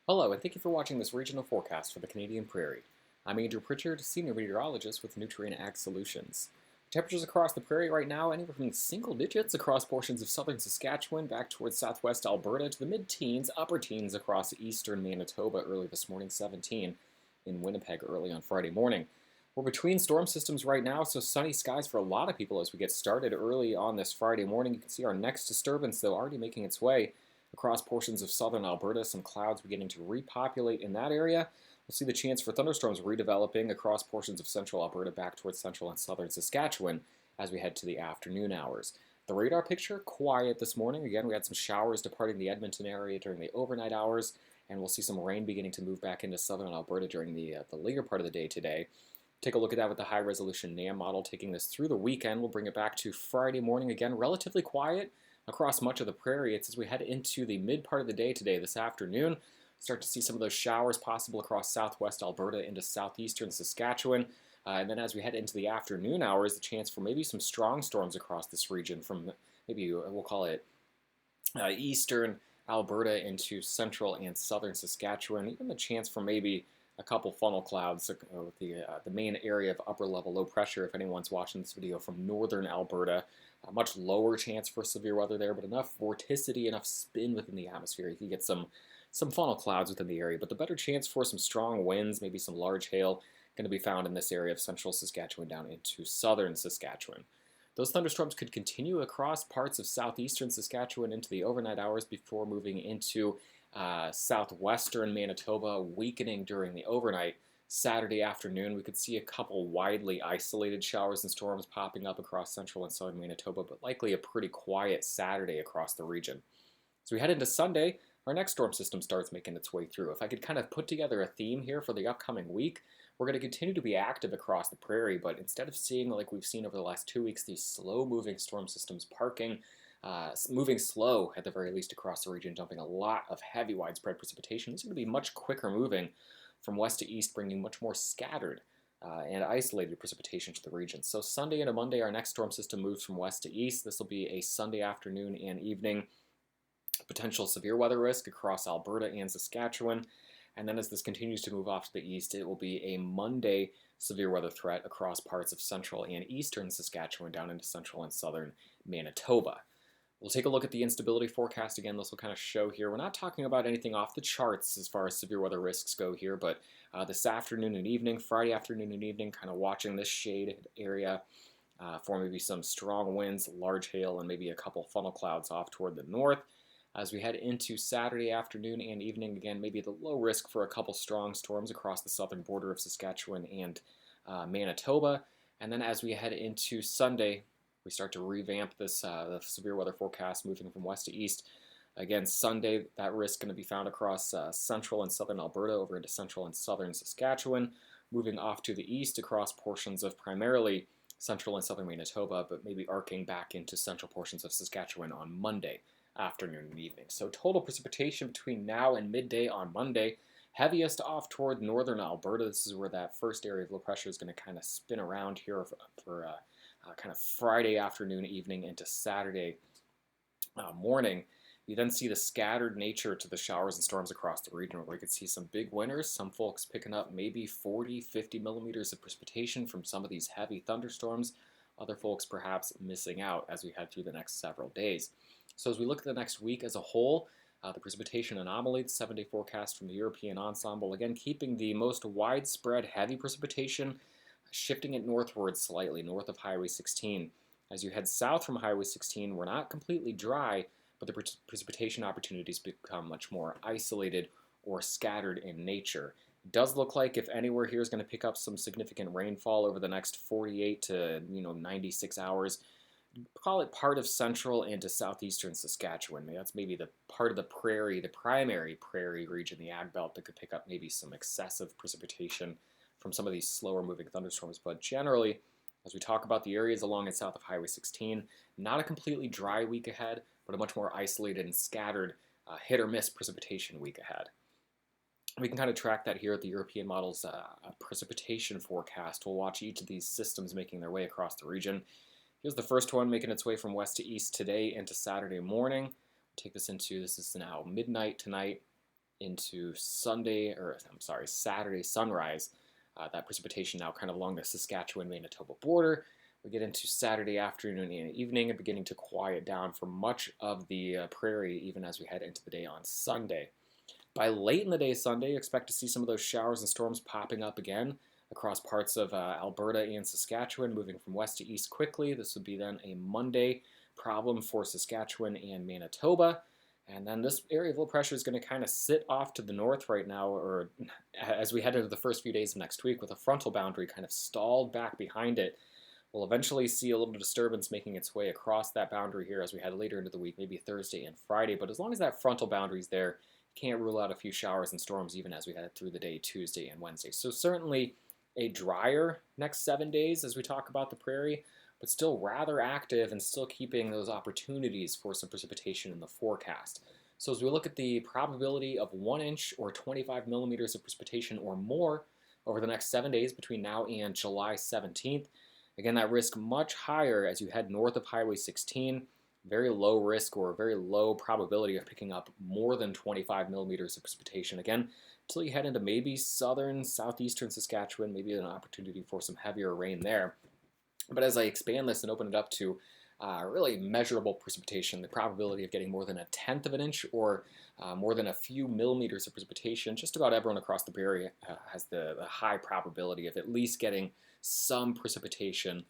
Hello, and thank you for watching this regional forecast for the Canadian Prairie. I'm Andrew Pritchard, Senior Meteorologist with Nutrien Ag Solutions. Temperatures across the prairie right now anywhere from single digits across portions of southern Saskatchewan back towards southwest Alberta to the mid-teens, upper teens across eastern Manitoba early this morning, 17 in Winnipeg early on Friday morning. We're between storm systems right now, so sunny skies for a lot of people as we get started early on this Friday morning. You can see our next disturbance, though, already making its way across portions of southern Alberta. Some clouds beginning to repopulate in that area. We'll see the chance for thunderstorms redeveloping across portions of central Alberta back towards central and southern Saskatchewan as we head to the afternoon hours. The radar picture, quiet this morning. Again, we had some showers departing the Edmonton area during the overnight hours, and we'll see some rain beginning to move back into southern Alberta during the later part of the day today. Take a look at that with the high-resolution NAM model, taking this through the weekend. We'll bring it back to Friday morning. Again, relatively quiet across much of the prairie. It's as we head into the mid part of the day today, this afternoon, start to see some of those showers possible across southwest Alberta into southeastern Saskatchewan. And then as we head into the afternoon hours, the chance for maybe some strong storms across this region from maybe we'll call it eastern Alberta into central and southern Saskatchewan. Even the chance for maybe a couple funnel clouds with the main area of upper level low pressure. If anyone's watching this video from northern Alberta, a much lower chance for severe weather there, but enough vorticity, enough spin within the atmosphere. You can get some funnel clouds within the area, but the better chance for some strong winds, maybe some large hail, going to be found in this area of central Saskatchewan down into southern Saskatchewan. Those thunderstorms could continue across parts of southeastern Saskatchewan into the overnight hours before moving into southwestern Manitoba, weakening during the overnight. Saturday afternoon, we could see a couple widely isolated showers and storms popping up across central and southern Manitoba, but likely a pretty quiet Saturday across the region. So we head into Sunday, our next storm system starts making its way through. If I could kind of put together a theme here for the upcoming week, we're going to continue to be active across the prairie, but instead of seeing, like we've seen over the last 2 weeks, these slow-moving storm systems moving slow at the very least across the region, dumping a lot of heavy widespread precipitation. These are going to be much quicker moving from west to east, bringing much more scattered and isolated precipitation to the region. So Sunday into Monday, our next storm system moves from west to east. This will be a Sunday afternoon and evening potential severe weather risk across Alberta and Saskatchewan. And then as this continues to move off to the east, it will be a Monday severe weather threat across parts of central and eastern Saskatchewan down into central and southern Manitoba. We'll take a look at the instability forecast again. This will kind of show here. We're not talking about anything off the charts as far as severe weather risks go here, but this afternoon and evening, Friday afternoon and evening, kind of watching this shaded area for maybe some strong winds, large hail, and maybe a couple funnel clouds off toward the north. As we head into Saturday afternoon and evening, again, maybe the low risk for a couple strong storms across the southern border of Saskatchewan and Manitoba. And then as we head into Sunday, we start to revamp this the severe weather forecast, moving from west to east. Again, Sunday, that risk going to be found across central and southern Alberta over into central and southern Saskatchewan, moving off to the east across portions of primarily central and southern Manitoba, but maybe arcing back into central portions of Saskatchewan on Monday afternoon and evening. So total precipitation between now and midday on Monday, heaviest off toward northern Alberta. This is where that first area of low pressure is going to kind of spin around here for kind of Friday afternoon, evening into Saturday morning. You then see the scattered nature to the showers and storms across the region, where you could see some big winners, some folks picking up maybe 40, 50 millimeters of precipitation from some of these heavy thunderstorms, other folks perhaps missing out as we head through the next several days. So as we look at the next week as a whole, the Precipitation Anomaly, the 7-day forecast from the European ensemble, again keeping the most widespread heavy precipitation, shifting it northward slightly, north of Highway 16. As you head south from Highway 16, we're not completely dry, but the precipitation opportunities become much more isolated or scattered in nature. It does look like if anywhere here is going to pick up some significant rainfall over the next 48 to 96 hours, call it part of central into southeastern Saskatchewan. That's maybe the part of the prairie, the primary prairie region, the ag belt, that could pick up maybe some excessive precipitation from some of these slower moving thunderstorms. But generally, as we talk about the areas along and south of Highway 16, not a completely dry week ahead, but a much more isolated and scattered hit or miss precipitation week ahead. We can kind of track that here at the European model's precipitation forecast. We'll watch each of these systems making their way across the region. Here's the first one making its way from west to east today into Saturday morning. We'll take this is now midnight tonight. into Saturday sunrise. That precipitation now kind of along the Saskatchewan-Manitoba border. We get into Saturday afternoon and evening and beginning to quiet down for much of the prairie, even as we head into the day on Sunday. By late in the day Sunday, expect to see some of those showers and storms popping up again across parts of Alberta and Saskatchewan, moving from west to east quickly. This would be then a Monday problem for Saskatchewan and Manitoba. And then this area of low pressure is going to kind of sit off to the north right now, or as we head into the first few days of next week, with a frontal boundary kind of stalled back behind it. We'll eventually see a little disturbance making its way across that boundary here as we head later into the week, maybe Thursday and Friday. But as long as that frontal boundary is there, you can't rule out a few showers and storms even as we head through the day Tuesday and Wednesday. So certainly a drier next 7 days as we talk about the prairie, but still rather active and still keeping those opportunities for some precipitation in the forecast. So as we look at the probability of 1 inch or 25 millimeters of precipitation or more over the next 7 days between now and July 17th, again, that risk much higher as you head north of Highway 16. Very low risk or very low probability of picking up more than 25 millimeters of precipitation. Again, until you head into maybe southern, southeastern Saskatchewan, maybe an opportunity for some heavier rain there. But as I expand this and open it up to really measurable precipitation, the probability of getting more than 1/10 of an inch or more than a few millimeters of precipitation, just about everyone across the Prairie has the high probability of at least getting some precipitation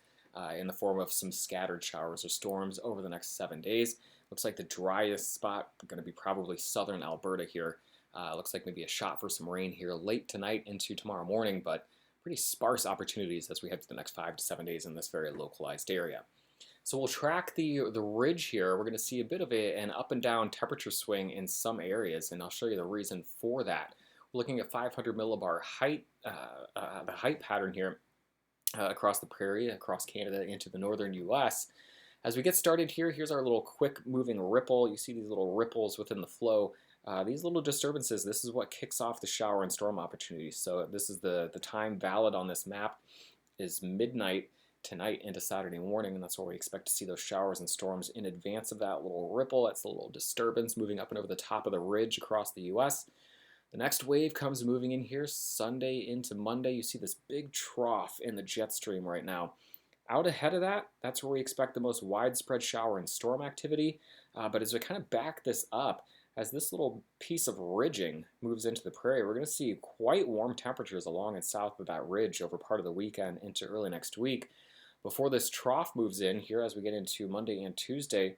in the form of some scattered showers or storms over the next 7 days. Looks like the driest spot going to be probably southern Alberta here. Looks like maybe a shot for some rain here late tonight into tomorrow morning, but pretty sparse opportunities as we head to the next 5 to 7 days in this very localized area. So we'll track the ridge here. We're going to see a bit of an up and down temperature swing in some areas, and I'll show you the reason for that. We're looking at 500 millibar height, the height pattern here across the prairie, across Canada into the northern U.S. As we get started here, here's our little quick moving ripple. You see these little ripples within the flow. These little disturbances, this is what kicks off the shower and storm opportunities. So this is the time valid on this map is midnight tonight into Saturday morning, and that's where we expect to see those showers and storms in advance of that little ripple. That's the little disturbance moving up and over the top of the ridge across the U.S. The next wave comes moving in here Sunday into Monday. You see this big trough in the jet stream right now. Out ahead of that, that's where we expect the most widespread shower and storm activity. But as we kind of back this up, as this little piece of ridging moves into the prairie, we're going to see quite warm temperatures along and south of that ridge over part of the weekend into early next week. Before this trough moves in here as we get into Monday and Tuesday,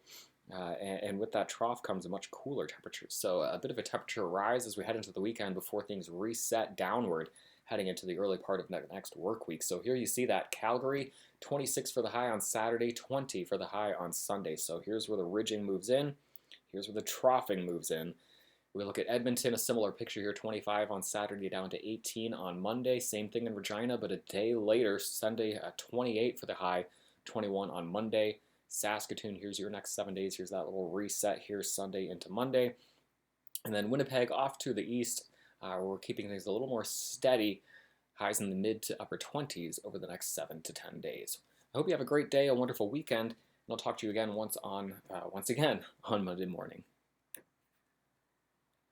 and with that trough comes a much cooler temperature. So a bit of a temperature rise as we head into the weekend before things reset downward heading into the early part of next work week. So here you see that Calgary, 26 for the high on Saturday, 20 for the high on Sunday. So here's where the ridging moves in. Here's where the troughing moves in. We look at Edmonton, a similar picture here, 25 on Saturday down to 18 on Monday. Same thing in Regina, but a day later, Sunday, 28 for the high, 21 on Monday. Saskatoon, here's your next 7 days. Here's that little reset here Sunday into Monday. And then Winnipeg off to the east, we're keeping things a little more steady, highs in the mid to upper 20s over the next 7 to 10 days. I hope you have a great day, a wonderful weekend, and I'll talk to you again once again on Monday morning.